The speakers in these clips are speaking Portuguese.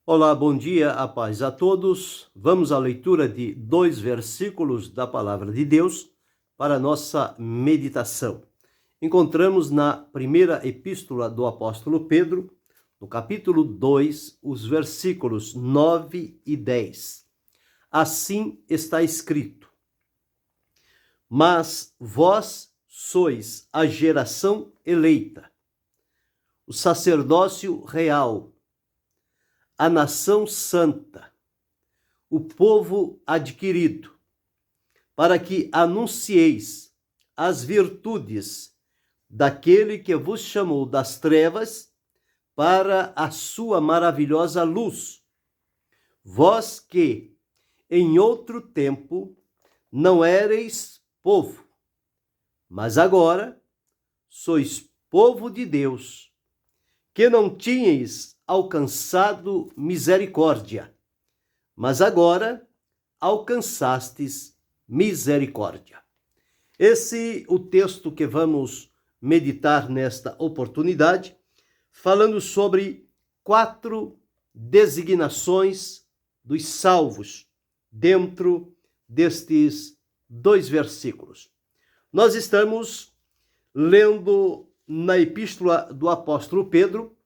Olá, bom dia, a paz a todos. Vamos à leitura de 2 versículos da Palavra de Deus para nossa meditação. Encontramos na primeira epístola do apóstolo Pedro, no capítulo 2, os versículos 9 e 10. Assim está escrito: Mas vós sois a geração eleita, o sacerdócio real, a nação santa, o povo adquirido, para que anuncieis as virtudes daquele que vos chamou das trevas para a sua maravilhosa luz. Vós que, em outro tempo, não éreis povo, mas agora sois povo de Deus, que não tinhais alcançado misericórdia, mas agora alcançastes misericórdia. Esse é o texto que vamos meditar nesta oportunidade, falando sobre 4 designações dos salvos dentro destes 2 versículos. Nós estamos lendo na epístola do apóstolo Pedro,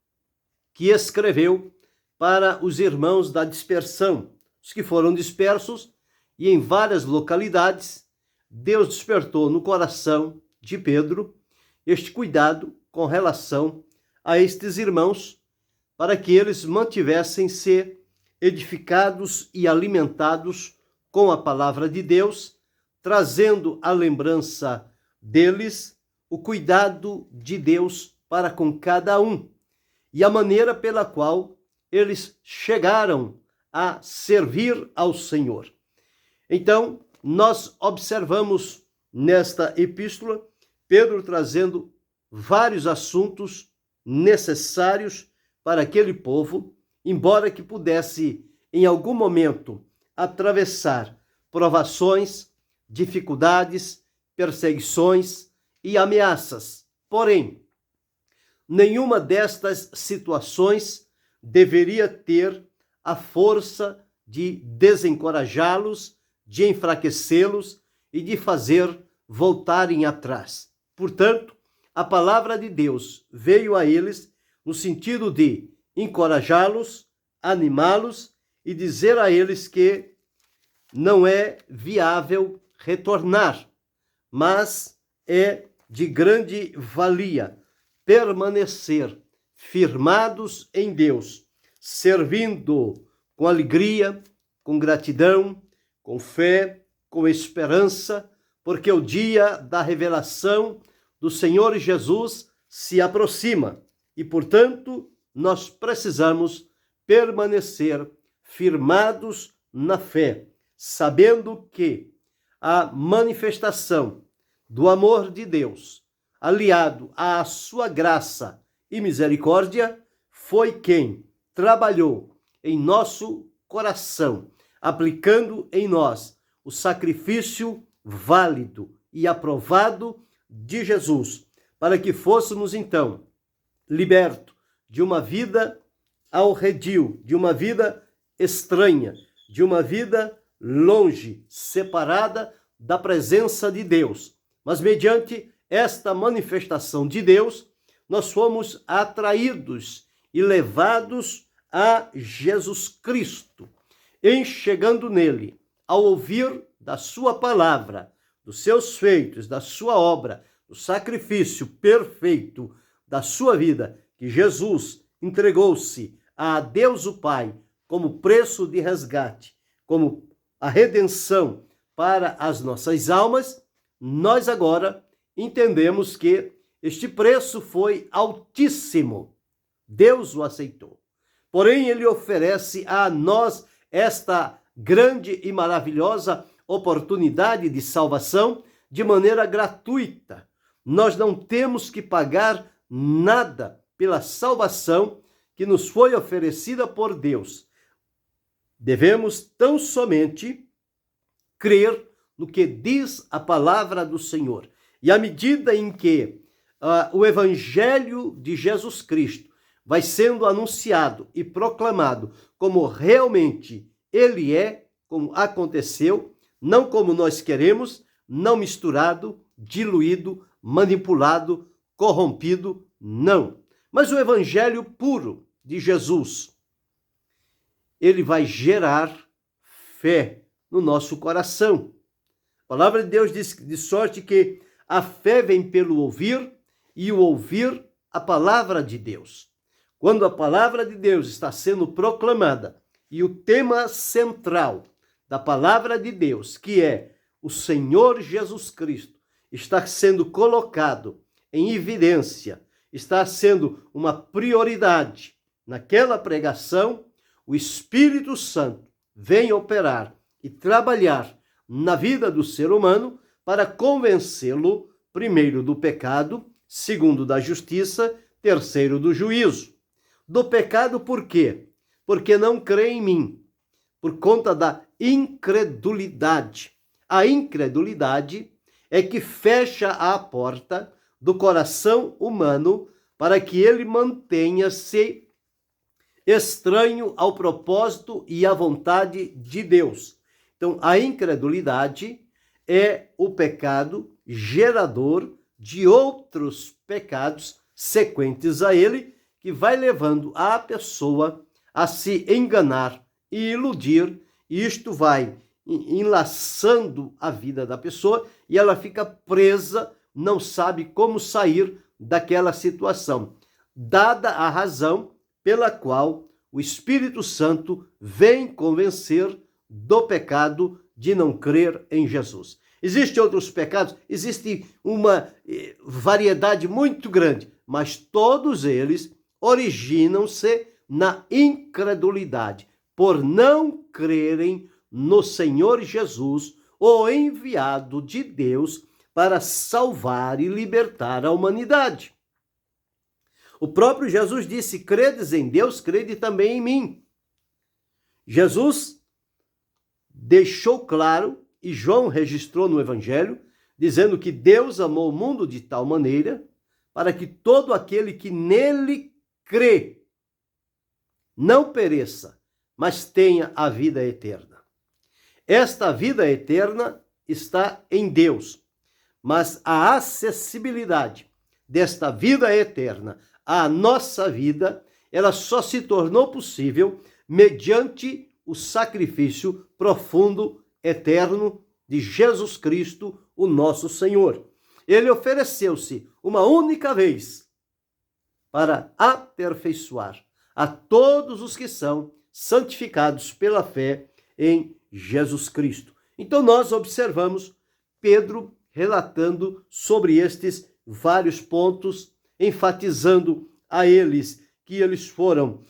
que escreveu para os irmãos da dispersão, os que foram dispersos, e em várias localidades, Deus despertou no coração de Pedro este cuidado com relação a estes irmãos, para que eles mantivessem-se edificados e alimentados com a palavra de Deus, trazendo a lembrança deles o cuidado de Deus para com cada um e a maneira pela qual eles chegaram a servir ao Senhor. Então, nós observamos nesta epístola Pedro trazendo vários assuntos necessários para aquele povo, embora que pudesse em algum momento atravessar provações, dificuldades, perseguições e ameaças. Porém, nenhuma destas situações deveria ter a força de desencorajá-los, de enfraquecê-los e de fazer voltarem atrás. Portanto, a palavra de Deus veio a eles no sentido de encorajá-los, animá-los e dizer a eles que não é viável retornar, mas é de grande valia permanecer firmados em Deus, servindo com alegria, com gratidão, com fé, com esperança, porque o dia da revelação do Senhor Jesus se aproxima e, portanto, nós precisamos permanecer firmados na fé, sabendo que a manifestação do amor de Deus, aliado à sua graça e misericórdia, foi quem trabalhou em nosso coração, aplicando em nós o sacrifício válido e aprovado de Jesus, para que fôssemos então libertos de uma vida ao redil, de uma vida estranha, de uma vida longe, separada da presença de Deus. Mas mediante esta manifestação de Deus, nós fomos atraídos e levados a Jesus Cristo. Em chegando nele, ao ouvir da sua palavra, dos seus feitos, da sua obra, do sacrifício perfeito da sua vida, que Jesus entregou-se a Deus o Pai como preço de resgate, como a redenção para as nossas almas, nós agora entendemos que este preço foi altíssimo. Deus o aceitou. Porém, ele oferece a nós esta grande e maravilhosa oportunidade de salvação de maneira gratuita. Nós não temos que pagar nada pela salvação que nos foi oferecida por Deus. Devemos tão somente crer no que diz a palavra do Senhor. E à medida em que o Evangelho de Jesus Cristo vai sendo anunciado e proclamado como realmente ele é, como aconteceu, não como nós queremos, não misturado, diluído, manipulado, corrompido, não. Mas o evangelho puro de Jesus, ele vai gerar fé no nosso coração. A palavra de Deus diz de sorte que a fé vem pelo ouvir e o ouvir a palavra de Deus. Quando a palavra de Deus está sendo proclamada e o tema central da palavra de Deus, que é o Senhor Jesus Cristo, está sendo colocado em evidência, está sendo uma prioridade naquela pregação, o Espírito Santo vem operar e trabalhar na vida do ser humano para convencê-lo, primeiro, do pecado, segundo, da justiça, terceiro, do juízo. Do pecado por quê? Porque não crê em mim, por conta da incredulidade. A incredulidade é que fecha a porta do coração humano para que ele mantenha-se estranho ao propósito e à vontade de Deus. Então, a incredulidade é o pecado gerador de outros pecados sequentes a ele, que vai levando a pessoa a se enganar e iludir, e isto vai enlaçando a vida da pessoa e ela fica presa, não sabe como sair daquela situação, dada a razão pela qual o Espírito Santo vem convencer do pecado de não crer em Jesus. Existem outros pecados? Existe uma variedade muito grande, mas todos eles originam-se na incredulidade, por não crerem no Senhor Jesus, o enviado de Deus para salvar e libertar a humanidade. O próprio Jesus disse: credes em Deus, crede também em mim. Jesus deixou claro, e João registrou no Evangelho, dizendo que Deus amou o mundo de tal maneira para que todo aquele que nele crê não pereça, mas tenha a vida eterna. Esta vida eterna está em Deus, mas a acessibilidade desta vida eterna à nossa vida, ela só se tornou possível mediante o sacrifício profundo, eterno de Jesus Cristo, o nosso Senhor. Ele ofereceu-se uma única vez para aperfeiçoar a todos os que são santificados pela fé em Jesus Cristo. Então nós observamos Pedro relatando sobre estes vários pontos, enfatizando a eles que eles foram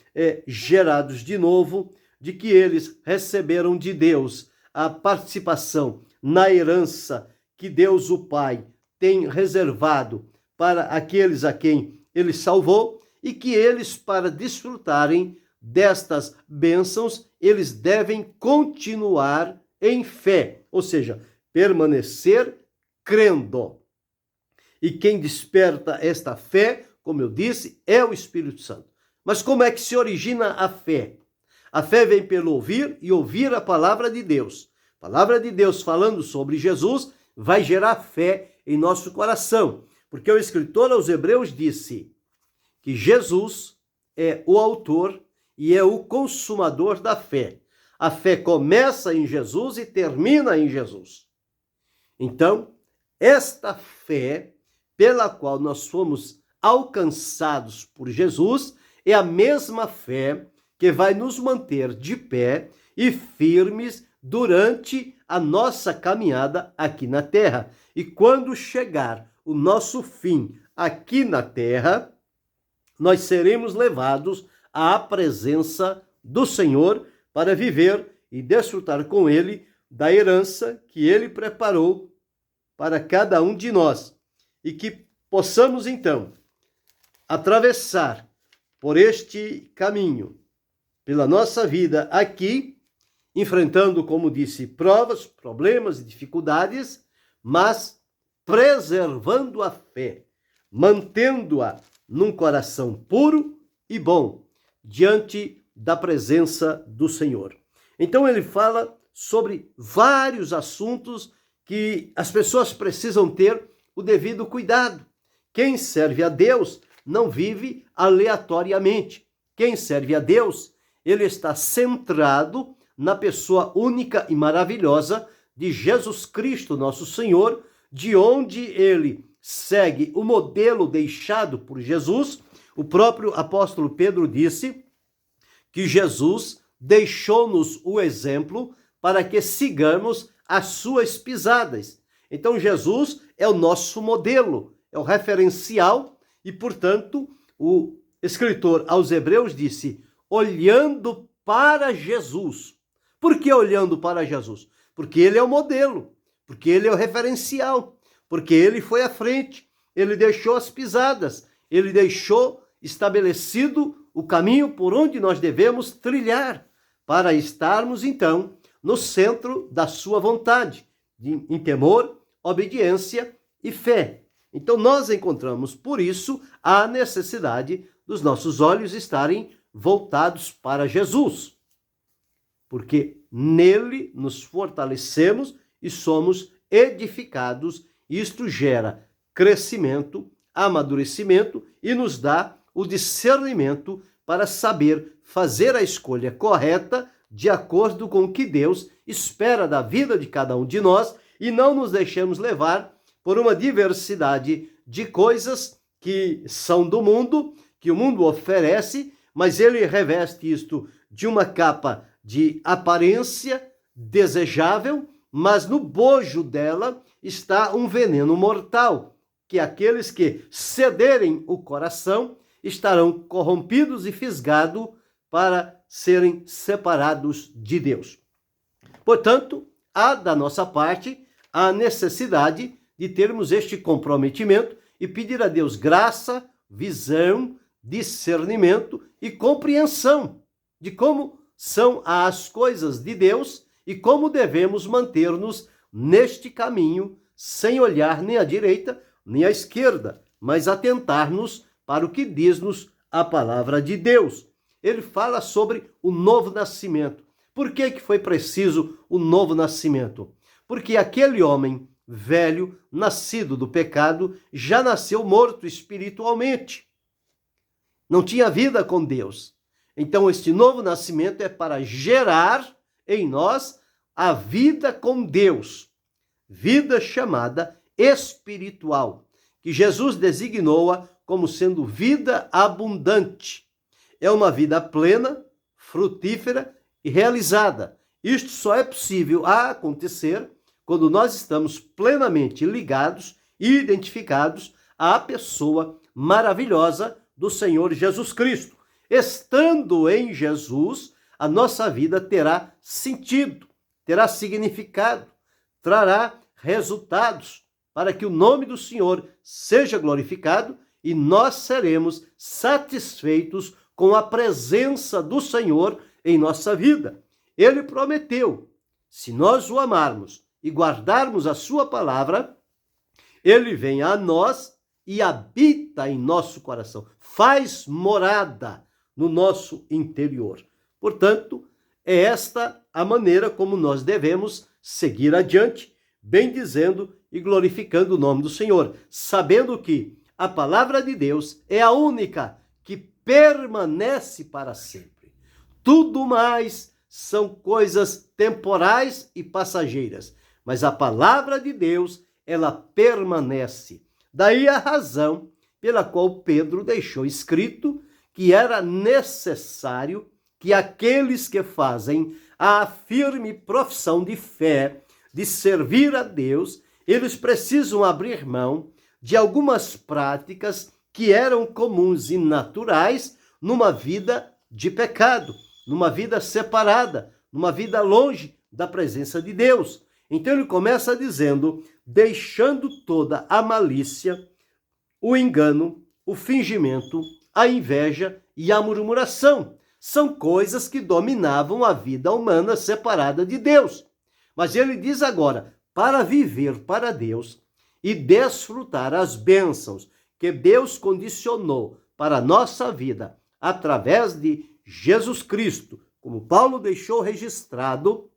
gerados de novo, de que eles receberam de Deus a participação na herança que Deus o Pai tem reservado para aqueles a quem ele salvou, e que eles, para desfrutarem destas bênçãos, eles devem continuar em fé, ou seja, permanecer crendo. E quem desperta esta fé, como eu disse, é o Espírito Santo. Mas como é que se origina a fé? A fé vem pelo ouvir e ouvir a palavra de Deus. A palavra de Deus falando sobre Jesus vai gerar fé em nosso coração, porque o escritor aos Hebreus disse que Jesus é o autor e é o consumador da fé. A fé começa em Jesus e termina em Jesus. Então, esta fé pela qual nós fomos alcançados por Jesus é a mesma fé que vai nos manter de pé e firmes durante a nossa caminhada aqui na terra. E quando chegar o nosso fim aqui na terra, nós seremos levados à presença do Senhor para viver e desfrutar com Ele da herança que Ele preparou para cada um de nós. E que possamos, então, atravessar por este caminho, pela nossa vida aqui, enfrentando, como disse, provas, problemas e dificuldades, mas preservando a fé, mantendo-a num coração puro, e bom diante da presença do Senhor. Então ele fala sobre vários assuntos que as pessoas precisam ter o devido cuidado. Quem serve a Deus não vive aleatoriamente. Quem serve a Deus, ele está centrado na pessoa única e maravilhosa de Jesus Cristo, nosso Senhor, de onde ele segue o modelo deixado por Jesus. O próprio apóstolo Pedro disse que Jesus deixou-nos o exemplo para que sigamos as suas pisadas. Então Jesus é o nosso modelo, é o referencial e, portanto, o escritor aos Hebreus disse, olhando para Jesus. Por que olhando para Jesus? Porque ele é o modelo, porque ele é o referencial, porque ele foi à frente, ele deixou as pisadas, ele deixou estabelecido o caminho por onde nós devemos trilhar para estarmos, então, no centro da sua vontade, em temor, obediência e fé. Então, nós encontramos, por isso, a necessidade dos nossos olhos estarem voltados para Jesus, porque nele nos fortalecemos e somos edificados. Isto gera crescimento, amadurecimento e nos dá o discernimento para saber fazer a escolha correta de acordo com o que Deus espera da vida de cada um de nós e não nos deixemos levar por uma diversidade de coisas que são do mundo, que o mundo oferece, mas ele reveste isto de uma capa de aparência desejável, mas no bojo dela está um veneno mortal, que aqueles que cederem o coração estarão corrompidos e fisgados para serem separados de Deus. Portanto, há da nossa parte a necessidade de termos este comprometimento e pedir a Deus graça, visão, discernimento e compreensão de como são as coisas de Deus e como devemos manter-nos neste caminho, sem olhar nem à direita nem à esquerda, mas atentar-nos para o que diz-nos a palavra de Deus. Ele fala sobre o novo nascimento. Por que foi preciso o novo nascimento? Porque aquele homem velho, nascido do pecado, já nasceu morto espiritualmente. Não tinha vida com Deus. Então, este novo nascimento é para gerar em nós a vida com Deus. Vida chamada espiritual, que Jesus designou-a como sendo vida abundante. É uma vida plena, frutífera e realizada. Isto só é possível a acontecer quando nós estamos plenamente ligados e identificados à pessoa maravilhosa do Senhor Jesus Cristo. Estando em Jesus, a nossa vida terá sentido, terá significado, trará resultados para que o nome do Senhor seja glorificado e nós seremos satisfeitos com a presença do Senhor em nossa vida. Ele prometeu, se nós o amarmos e guardarmos a sua palavra, ele vem a nós e habita em nosso coração, faz morada no nosso interior. Portanto, é esta a maneira como nós devemos seguir adiante, bendizendo e glorificando o nome do Senhor, sabendo que a palavra de Deus é a única que permanece para sempre. Tudo mais são coisas temporais e passageiras, mas a palavra de Deus, ela permanece. Daí a razão pela qual Pedro deixou escrito que era necessário que aqueles que fazem a firme profissão de fé, de servir a Deus, eles precisam abrir mão de algumas práticas que eram comuns e naturais numa vida de pecado, numa vida separada, numa vida longe da presença de Deus. Então ele começa dizendo, deixando toda a malícia, o engano, o fingimento, a inveja e a murmuração. São coisas que dominavam a vida humana separada de Deus. Mas ele diz agora, para viver para Deus e desfrutar as bênçãos que Deus condicionou para a nossa vida através de Jesus Cristo, como Paulo deixou registrado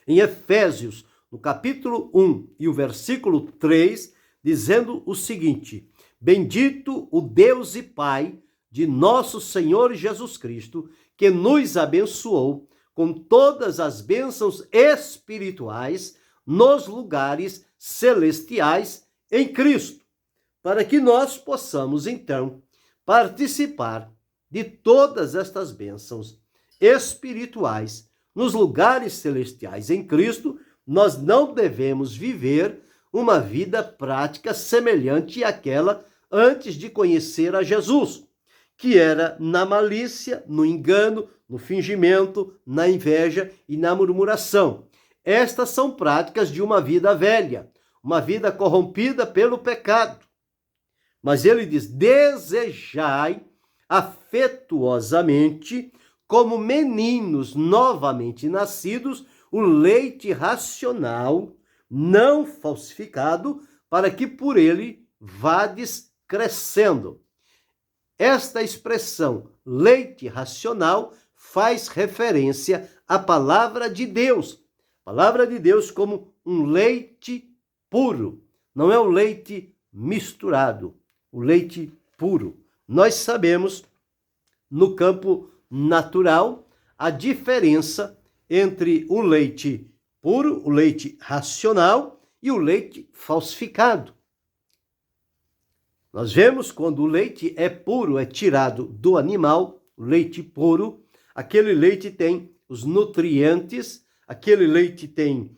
em Efésios, no capítulo 1 e o versículo 3, dizendo o seguinte: Bendito o Deus e Pai de nosso Senhor Jesus Cristo, que nos abençoou com todas as bênçãos espirituais nos lugares celestiais em Cristo, para que nós possamos, então, participar de todas estas bênçãos espirituais nos lugares celestiais em Cristo. Nós não devemos viver uma vida prática semelhante àquela antes de conhecer a Jesus, que era na malícia, no engano, no fingimento, na inveja e na murmuração. Estas são práticas de uma vida velha, uma vida corrompida pelo pecado. Mas ele diz: desejai afetuosamente, como meninos novamente nascidos, o leite racional, não falsificado, para que por ele vades crescendo. Esta expressão, leite racional, faz referência à palavra de Deus. A palavra de Deus como um leite puro. Não é o leite misturado, o leite puro. Nós sabemos, no campo natural, a diferença entre o leite puro, o leite racional e o leite falsificado. Nós vemos quando o leite é puro, é tirado do animal, o leite puro, aquele leite tem os nutrientes, aquele leite tem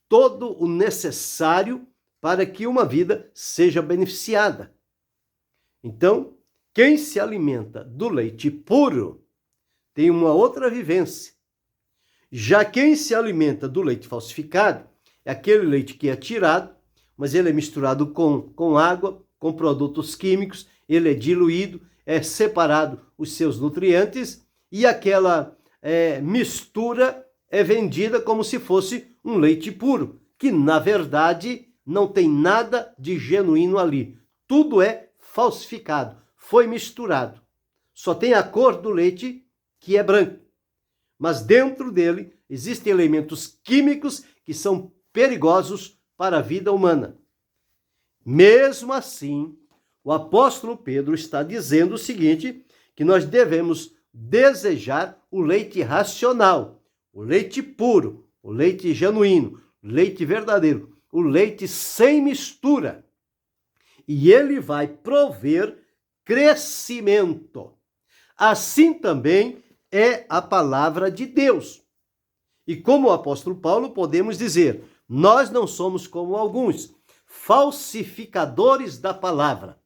todo o necessário para que uma vida seja beneficiada. Então, quem se alimenta do leite puro tem uma outra vivência. Já quem se alimenta do leite falsificado é aquele leite que é tirado, mas ele é misturado com água, com produtos químicos, ele é diluído, é separado os seus nutrientes e aquela mistura é vendida como se fosse um leite puro, que na verdade não tem nada de genuíno ali. Tudo é falsificado, foi misturado. Só tem a cor do leite, que é branco. Mas dentro dele existem elementos químicos que são perigosos para a vida humana. Mesmo assim, o apóstolo Pedro está dizendo o seguinte, que nós devemos desejar o leite racional, o leite puro, o leite genuíno, o leite verdadeiro, o leite sem mistura. E ele vai prover crescimento. Assim também é a palavra de Deus. E como o apóstolo Paulo, podemos dizer, nós não somos como alguns falsificadores da palavra.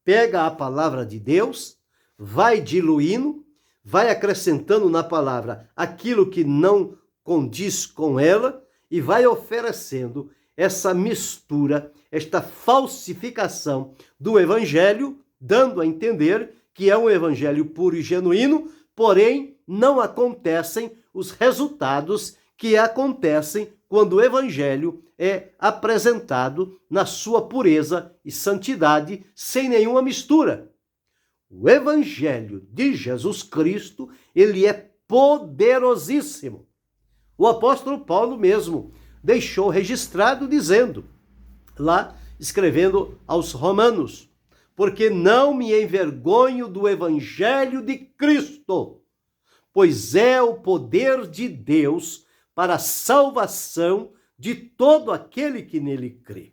Pega a palavra de Deus, vai diluindo, vai acrescentando na palavra aquilo que não condiz com ela e vai oferecendo essa mistura, esta falsificação do evangelho, dando a entender que é um evangelho puro e genuíno, porém não acontecem os resultados que acontecem quando o evangelho é apresentado na sua pureza e santidade, sem nenhuma mistura. O evangelho de Jesus Cristo, ele é poderosíssimo. O apóstolo Paulo mesmo deixou registrado dizendo, lá escrevendo aos Romanos, porque não me envergonho do evangelho de Cristo, pois é o poder de Deus para a salvação de todo aquele que nele crê.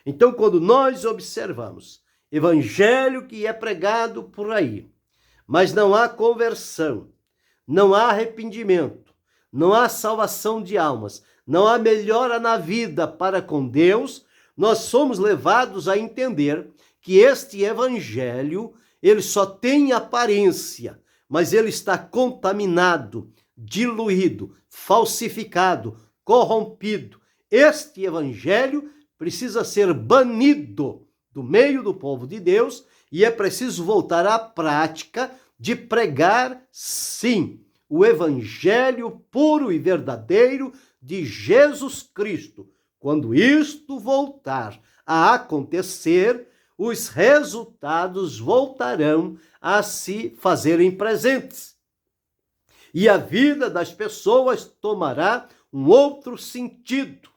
Então, quando nós observamos evangelho que é pregado por aí, mas não há conversão, não há arrependimento, não há salvação de almas, não há melhora na vida para com Deus, nós somos levados a entender que este evangelho, ele só tem aparência, mas ele está contaminado, diluído, falsificado, corrompido. Este evangelho precisa ser banido do meio do povo de Deus e é preciso voltar à prática de pregar, sim, o evangelho puro e verdadeiro de Jesus Cristo. Quando isto voltar a acontecer, os resultados voltarão a se fazerem presentes. E a vida das pessoas tomará um outro sentido,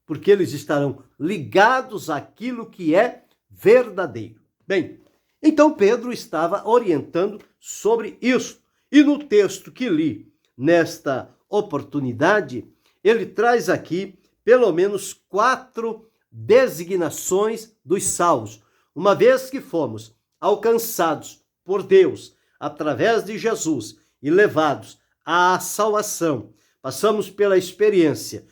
porque eles estarão ligados àquilo que é verdadeiro. Bem, então Pedro estava orientando sobre isso. E no texto que li nesta oportunidade, ele traz aqui pelo menos 4 designações dos salvos. Uma vez que fomos alcançados por Deus através de Jesus e levados à salvação, passamos pela experiência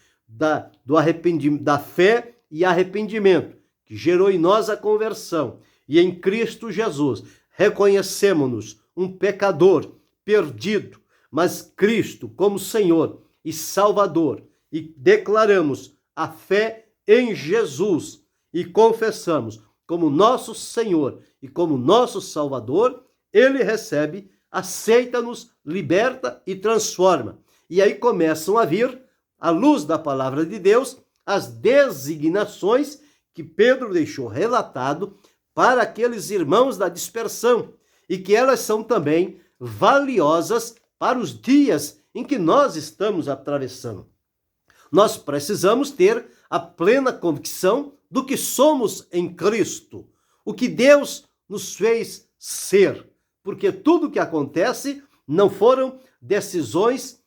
do arrependimento, da fé e arrependimento, que gerou em nós a conversão, e em Cristo Jesus reconhecemos-nos um pecador perdido, mas Cristo como Senhor e Salvador, e declaramos a fé em Jesus e confessamos como nosso Senhor e como nosso Salvador, ele recebe, aceita-nos, liberta e transforma. E aí começam a vir, à luz da palavra de Deus, as designações que Pedro deixou relatado para aqueles irmãos da dispersão, e que elas são também valiosas para os dias em que nós estamos atravessando. Nós precisamos ter a plena convicção do que somos em Cristo, o que Deus nos fez ser, porque tudo o que acontece não foram decisões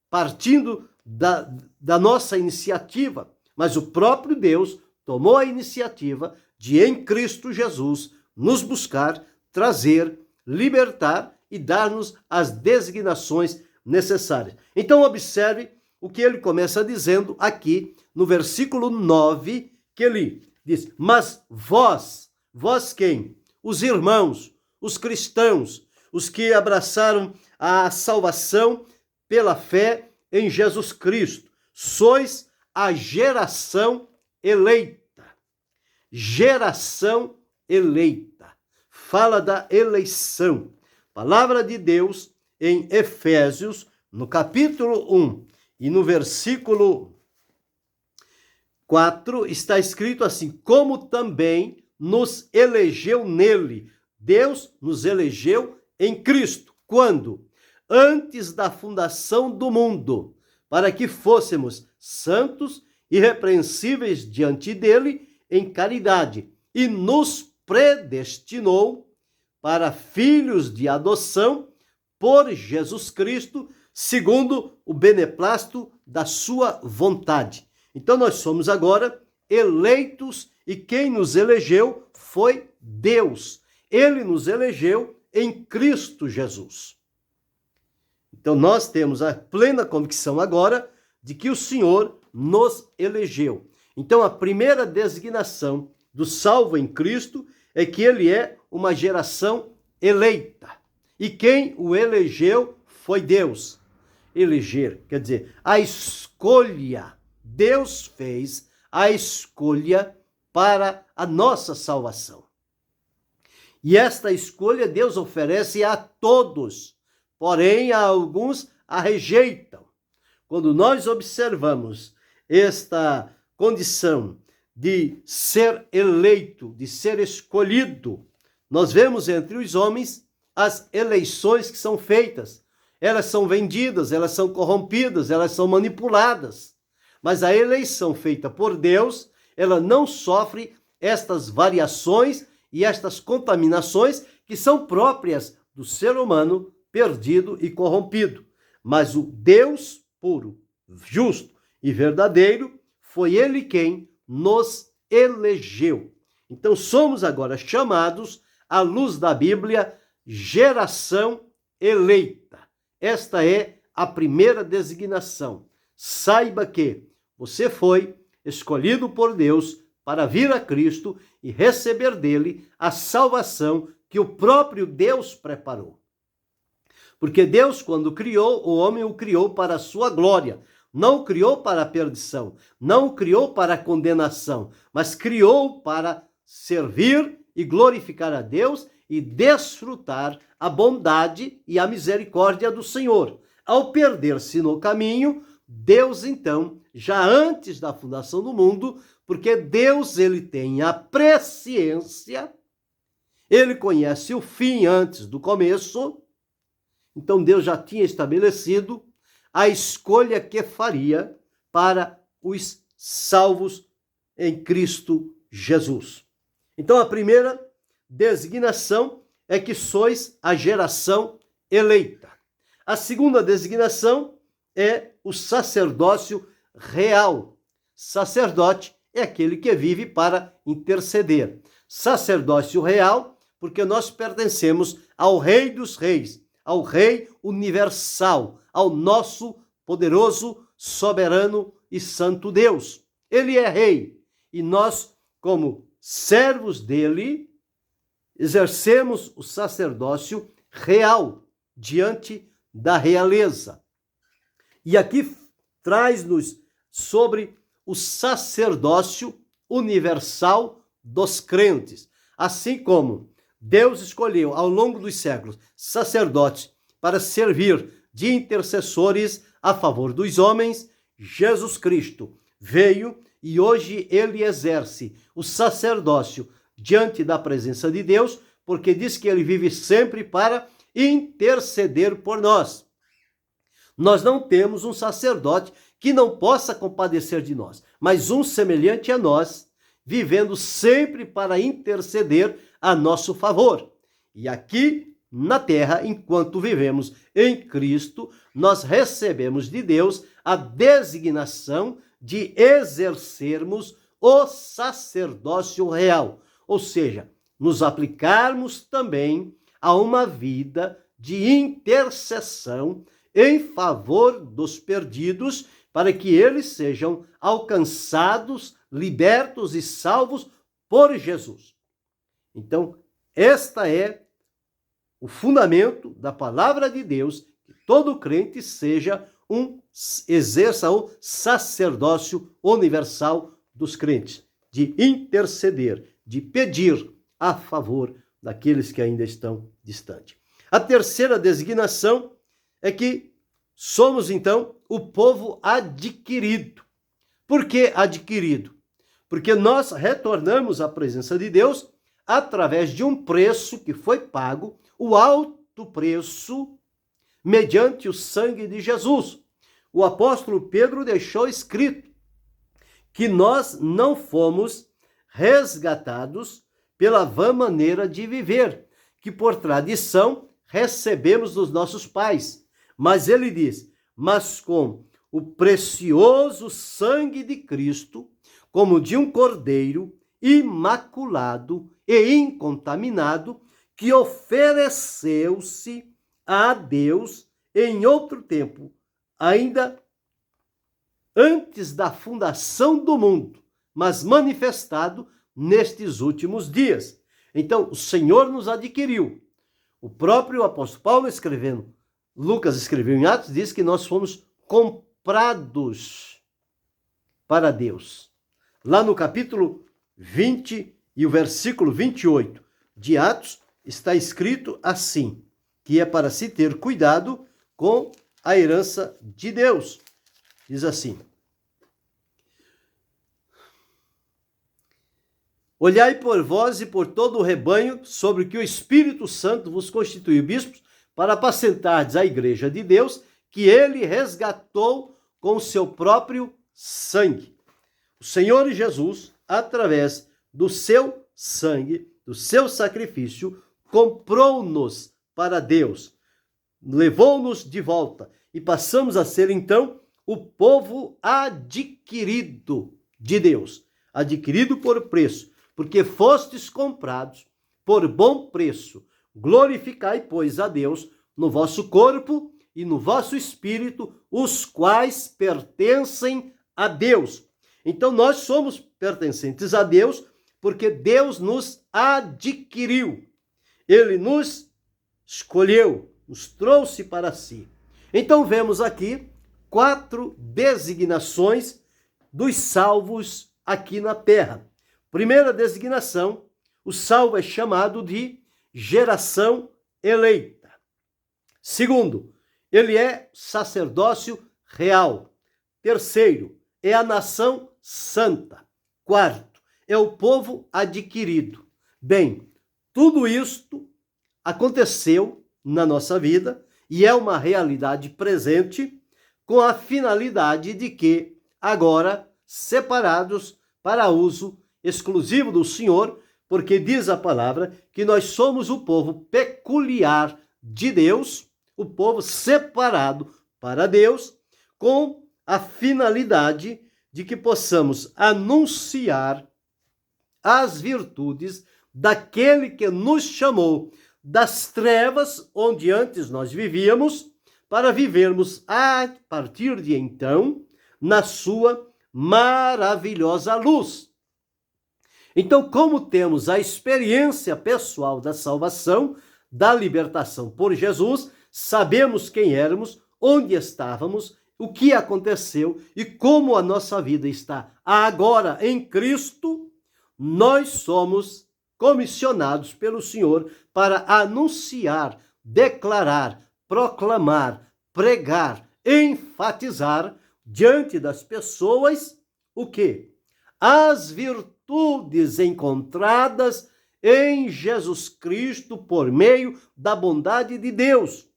partindo da nossa iniciativa, mas o próprio Deus tomou a iniciativa de, em Cristo Jesus, nos buscar, trazer, libertar e dar-nos as designações necessárias. Então, observe o que ele começa dizendo aqui no versículo 9, que ele diz: mas vós quem? Os irmãos, os cristãos, os que abraçaram a salvação pela fé em Jesus Cristo, sois a geração eleita. Geração eleita. Fala da eleição. Palavra de Deus em Efésios, no capítulo 1 e no versículo 4, está escrito assim: como também nos elegeu nele. Deus nos elegeu em Cristo. Quando? Antes da fundação do mundo, para que fôssemos santos e irrepreensíveis diante dele em caridade, e nos predestinou para filhos de adoção por Jesus Cristo, segundo o beneplácito da sua vontade. Então nós somos agora eleitos, e quem nos elegeu foi Deus. Ele nos elegeu em Cristo Jesus. Então nós temos a plena convicção agora de que o Senhor nos elegeu. Então a primeira designação do salvo em Cristo é que ele é uma geração eleita. E quem o elegeu foi Deus. Eleger, quer dizer, a escolha. Deus fez a escolha para a nossa salvação. E esta escolha Deus oferece a todos, porém a alguns a rejeitam. Quando nós observamos esta condição de ser eleito, de ser escolhido, nós vemos entre os homens as eleições que são feitas. Elas são vendidas, elas são corrompidas, elas são manipuladas. Mas a eleição feita por Deus, ela não sofre estas variações e estas contaminações que são próprias do ser humano perdido e corrompido. Mas o Deus puro, justo e verdadeiro, foi ele quem nos elegeu. Então somos agora chamados, à luz da Bíblia, geração eleita. Esta é a primeira designação. Saiba que você foi escolhido por Deus para vir a Cristo e receber dele a salvação que o próprio Deus preparou. Porque Deus, quando criou, o homem o criou para a sua glória. Não o criou para a perdição, não o criou para a condenação, mas criou para servir e glorificar a Deus e desfrutar a bondade e a misericórdia do Senhor. Ao perder-se no caminho, Deus, então, já antes da fundação do mundo, porque Deus, ele tem a presciência, ele conhece o fim antes do começo, então Deus já tinha estabelecido a escolha que faria para os salvos em Cristo Jesus. Então, a primeira designação é que sois a geração eleita. A segunda designação é o sacerdócio real. Sacerdote é aquele que vive para interceder. Sacerdócio real, porque nós pertencemos ao Rei dos Reis, ao Rei universal, ao nosso poderoso, soberano e santo Deus. Ele é Rei e nós, como servos dele, exercemos o sacerdócio real diante da realeza. E aqui traz-nos sobre o sacerdócio universal dos crentes. Assim como Deus escolheu ao longo dos séculos sacerdotes para servir de intercessores a favor dos homens, Jesus Cristo veio e hoje ele exerce o sacerdócio diante da presença de Deus, porque diz que ele vive sempre para interceder por nós. Nós não temos um sacerdote que não possa compadecer de nós, mas um semelhante a nós, vivendo sempre para interceder a nosso favor. E aqui na terra, enquanto vivemos em Cristo, nós recebemos de Deus a designação de exercermos o sacerdócio real, ou seja, nos aplicarmos também a uma vida de intercessão em favor dos perdidos, para que eles sejam alcançados, libertos e salvos por Jesus. Então, esta é o fundamento da palavra de Deus, que todo crente exerça o sacerdócio universal dos crentes, de interceder, de pedir a favor daqueles que ainda estão distantes. A terceira designação é que somos, então, o povo adquirido. Por que adquirido? Porque nós retornamos à presença de Deus através de um preço que foi pago, o alto preço, mediante o sangue de Jesus. O apóstolo Pedro deixou escrito que nós não fomos resgatados pela vã maneira de viver, que por tradição recebemos dos nossos pais. Mas ele diz, mas com o precioso sangue de Cristo, como de um cordeiro imaculado e incontaminado, que ofereceu-se a Deus em outro tempo, ainda antes da fundação do mundo, mas manifestado nestes últimos dias. Então, o Senhor nos adquiriu. O próprio apóstolo Paulo, escrevendo, Lucas escreveu em Atos, diz que nós fomos comprados para Deus. Lá no capítulo 20 e o versículo 28 de Atos, está escrito assim, que é para se ter cuidado com a herança de Deus. Diz assim: olhai por vós e por todo o rebanho sobre que o Espírito Santo vos constituiu bispos, para apacentardes a igreja de Deus, que ele resgatou com o seu próprio sangue. O Senhor Jesus, através do seu sangue, do seu sacrifício, comprou-nos para Deus, levou-nos de volta e passamos a ser, então, o povo adquirido de Deus, adquirido por preço, porque fostes comprados por bom preço. Glorificai, pois, a Deus no vosso corpo e no vosso espírito, os quais pertencem a Deus. Então, nós somos pertencentes a Deus, porque Deus nos adquiriu. Ele nos escolheu, nos trouxe para si. Então, vemos aqui 4 designações dos salvos aqui na terra. Primeira designação, o salvo é chamado de geração eleita. Segundo, ele é sacerdócio real. Terceiro, é a nação santa. Quarto, é o povo adquirido. Bem, tudo isto aconteceu na nossa vida e é uma realidade presente com a finalidade de que, agora, separados para uso exclusivo do Senhor, porque diz a palavra que nós somos o povo peculiar de Deus, o povo separado para Deus, com a finalidade de que possamos anunciar as virtudes daquele que nos chamou das trevas onde antes nós vivíamos, para vivermos a partir de então na sua maravilhosa luz. Então, como temos a experiência pessoal da salvação, da libertação por Jesus, sabemos quem éramos, onde estávamos, o que aconteceu e como a nossa vida está agora em Cristo, nós somos comissionados pelo Senhor para anunciar, declarar, proclamar, pregar, enfatizar diante das pessoas o quê? As virtudes encontradas em Jesus Cristo por meio da bondade de Deus.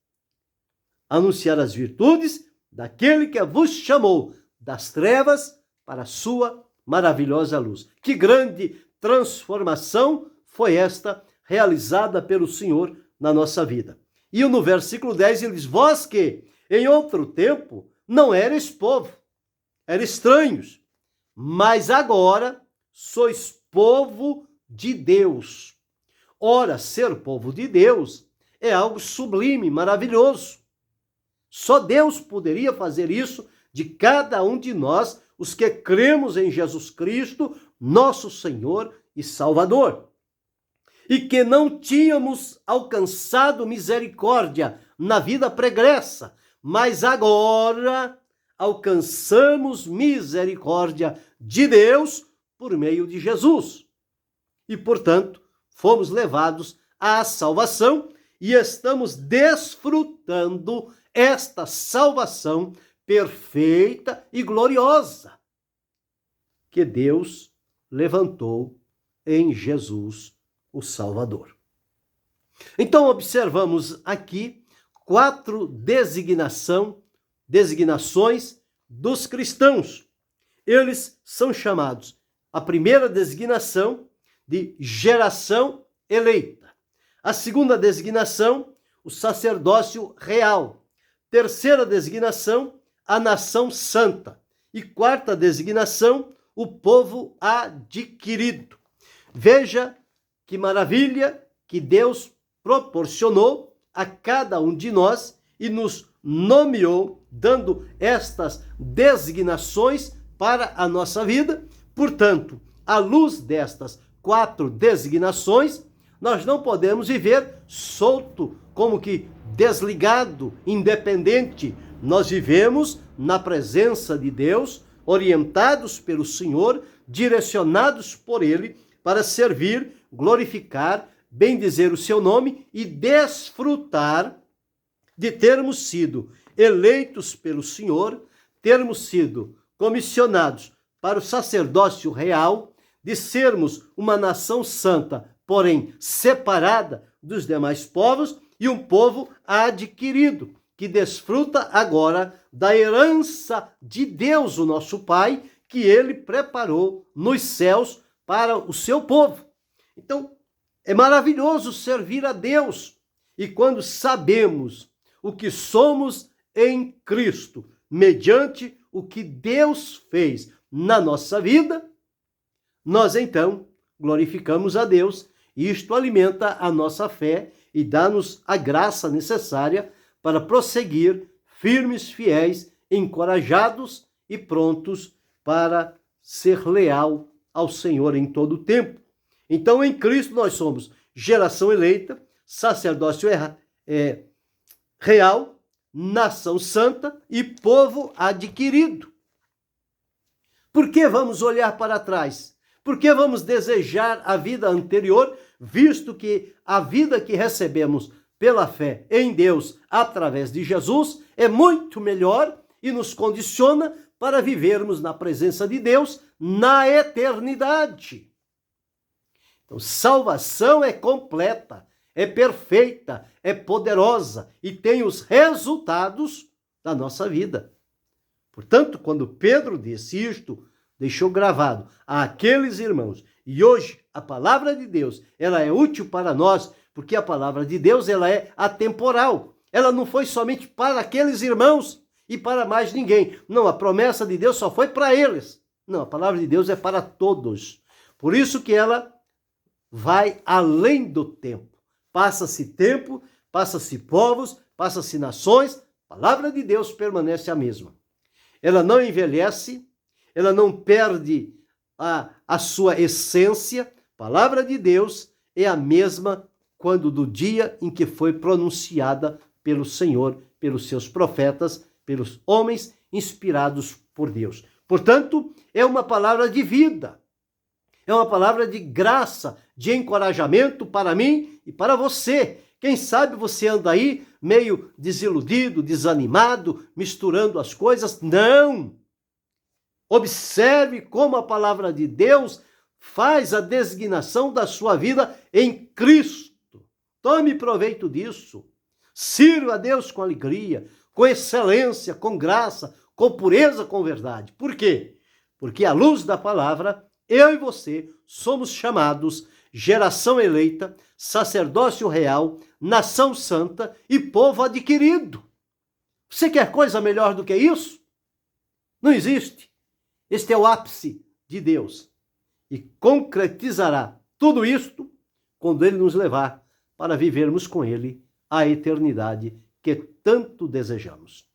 Anunciar as virtudes daquele que vos chamou das trevas para a sua maravilhosa luz. Que grande transformação foi esta realizada pelo Senhor na nossa vida. E no versículo 10 ele diz: vós que em outro tempo não eres povo, eres estranhos, mas agora sois povo de Deus. Ora, ser povo de Deus é algo sublime, maravilhoso. Só Deus poderia fazer isso de cada um de nós, os que cremos em Jesus Cristo, nosso Senhor e Salvador. E que não tínhamos alcançado misericórdia na vida pregressa, mas agora alcançamos misericórdia de Deus por meio de Jesus. E, portanto, fomos levados à salvação e estamos desfrutando esta salvação perfeita e gloriosa que Deus levantou em Jesus, o Salvador. Então, observamos aqui 4 designações dos cristãos. Eles são chamados, a primeira designação, de geração eleita. A segunda designação, o sacerdócio real. Terceira designação, a nação santa. E quarta designação, o povo adquirido. Veja que maravilha que Deus proporcionou a cada um de nós e nos nomeou, dando estas designações para a nossa vida. Portanto, à luz destas 4 designações, nós não podemos viver solto, como que desligado, independente. Nós vivemos na presença de Deus, orientados pelo Senhor, direcionados por Ele para servir, glorificar, bendizer o seu nome e desfrutar de termos sido eleitos pelo Senhor, termos sido comissionados para o sacerdócio real, de sermos uma nação santa, porém separada dos demais povos, e um povo adquirido, que desfruta agora da herança de Deus, o nosso Pai, que Ele preparou nos céus para o seu povo. Então, é maravilhoso servir a Deus. E quando sabemos o que somos em Cristo, mediante o que Deus fez na nossa vida, nós então glorificamos a Deus, e isto alimenta a nossa fé e dá-nos a graça necessária para prosseguir firmes, fiéis, encorajados e prontos para ser leal ao Senhor em todo o tempo. Então, em Cristo nós somos geração eleita, sacerdócio real, nação santa e povo adquirido. Por que vamos olhar para trás? Por que vamos desejar a vida anterior, visto que a vida que recebemos pela fé em Deus, através de Jesus, é muito melhor e nos condiciona para vivermos na presença de Deus na eternidade. Então, salvação é completa, é perfeita, é poderosa e tem os resultados da nossa vida. Portanto, quando Pedro disse isto, deixou gravado àqueles irmãos. E hoje a palavra de Deus, ela é útil para nós, porque a palavra de Deus, ela é atemporal. Ela não foi somente para aqueles irmãos e para mais ninguém. Não, a promessa de Deus só foi para eles. Não, a palavra de Deus é para todos. Por isso que ela vai além do tempo. Passa-se tempo, passa-se povos, passa-se nações, a palavra de Deus permanece a mesma. Ela não envelhece, ela não perde a sua essência. A palavra de Deus é a mesma quando do dia em que foi pronunciada pelo Senhor, pelos seus profetas, pelos homens inspirados por Deus. Portanto, é uma palavra de vida, é uma palavra de graça, de encorajamento para mim e para você. Quem sabe você anda aí meio desiludido, desanimado, misturando as coisas. Não! Observe como a palavra de Deus faz a designação da sua vida em Cristo. Tome proveito disso. Sirva a Deus com alegria, com excelência, com graça, com pureza, com verdade. Por quê? Porque à luz da palavra, eu e você somos chamados geração eleita, sacerdócio real, nação santa e povo adquirido. Você quer coisa melhor do que isso? Não existe. Este é o ápice de Deus. E concretizará tudo isto quando Ele nos levar para vivermos com Ele a eternidade que tanto desejamos.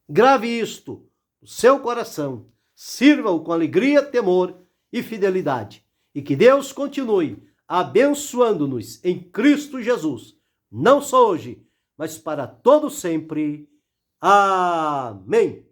Grave isto no seu coração, sirva-o com alegria, temor e fidelidade. E que Deus continue abençoando-nos em Cristo Jesus, não só hoje, mas para todo sempre. Amém.